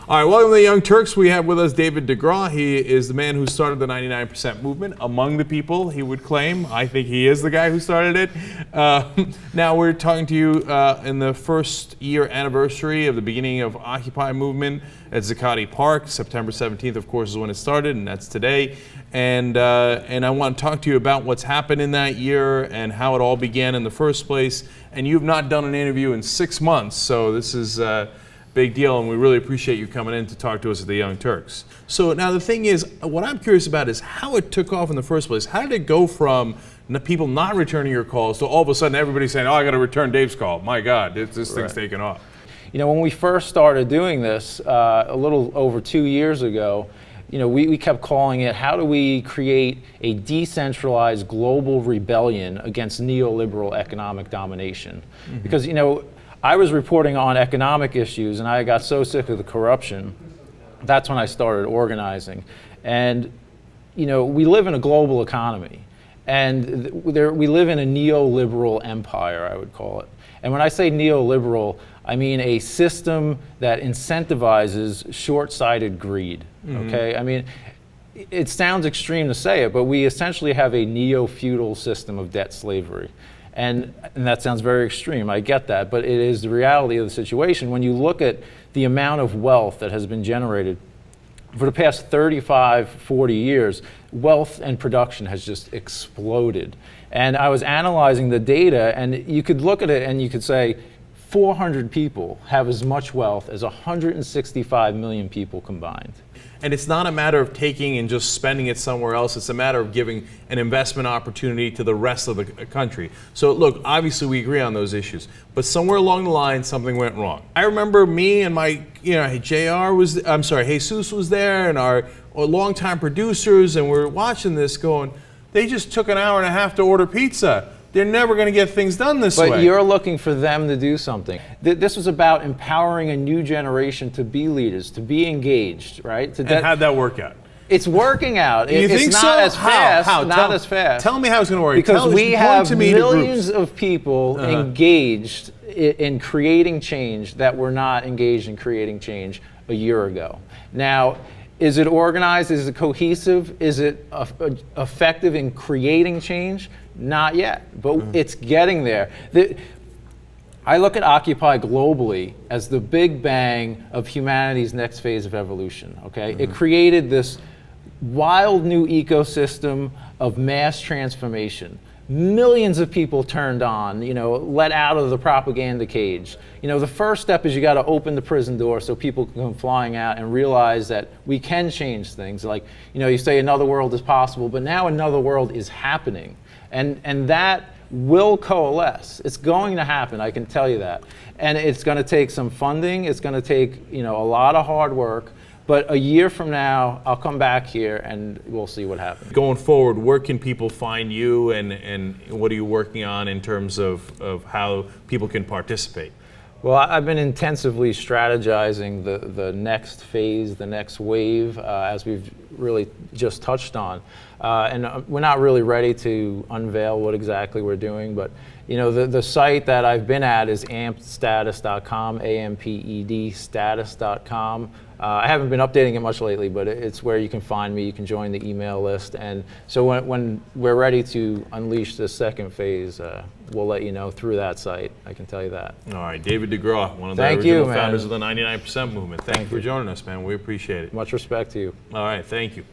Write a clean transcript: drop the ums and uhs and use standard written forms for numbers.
All right, welcome to the Young Turks. We have with us David DeGraw. He is the man who started the 99% movement among the people, he would claim. I think he is the guy who started it. Now we're talking to you in the first year anniversary of the beginning of Occupy movement at Zuccotti Park. September 17th, of course, is when it started, and that's today. And I want to talk to you about what's happened in that year and how it all began in the first place. And you've not done an interview in 6 months, so this is big deal, and we really appreciate you coming in to talk to us at the Young Turks. So now the thing is, what I'm curious about is how it took off in the first place. How did it go from people not returning your calls to all of a sudden everybody saying, oh, I got to return Dave's call. My God, this thing's taking off. You know, when we first started doing this a little over 2 years ago, you know, we kept calling it, how do we create a decentralized global rebellion against neoliberal economic domination? Mm-hmm. Because, you know, I was reporting on economic issues and I got so sick of the corruption, that's when I started organizing. And, you know, we live in a global economy and we live in a neoliberal empire, I would call it. And when I say neoliberal, I mean a system that incentivizes short-sighted greed, okay? I mean, it sounds extreme to say it, but we essentially have a neo-feudal system of debt slavery. And that sounds very extreme, I get that, but it is the reality of the situation. When you look at the amount of wealth that has been generated for the past 35, 40 years, wealth and production has just exploded. And I was analyzing the data, and you could look at it and you could say, 400 people have as much wealth as 165 million people combined. And it's not a matter of taking and just spending it somewhere else. It's a matter of giving an investment opportunity to the rest of the country. So look, obviously we agree on those issues, but somewhere along the line, something went wrong. I remember me and my, Jesus was there, and our longtime producers, and we're watching this going, they just took an hour and a half to order pizza. They're never going to get things done this way. But you're looking for them to do something. This was about empowering a new generation to be leaders, to be engaged, right? And how'd that work out? It's working out. You think it's so? not as fast. How? Not as fast. Tell me how it's going to work. Because we have millions of people engaged in creating change that were not engaged in creating change a year ago. Now, is it organized? Is it cohesive? Is it effective in creating change? Not yet, but it's getting there. I look at Occupy globally as the big bang of humanity's next phase of evolution, okay? It created this wild new ecosystem of mass transformation. Millions of people turned on, you know, let out of the propaganda cage. You know, the first step is you got to open the prison door so people can come flying out and realize that we can change things. Like, you know, you say another world is possible, but now another world is happening. And that will coalesce. It's going to happen, I can tell you that. And it's going to take some funding. It's going to take, you know, a lot of hard work. But a year from now, I'll come back here and we'll see what happens. Going forward, where can people find you, and what are you working on in terms of how people can participate? Well, I've been intensively strategizing the next phase, the next wave, as we've really just touched on. And we're not really ready to unveil what exactly we're doing, but you know, the site that I've been at is ampedstatus.com, A-M-P-E-D status.com. I haven't been updating it much lately, but it's where you can find me. You can join the email list. And so when we're ready to unleash the second phase, we'll let you know through that site. I can tell you that. All right, David DeGraw, one of the original founders of the 99% movement. Thank you for joining us, man. We appreciate it. Much respect to you. All right, thank you.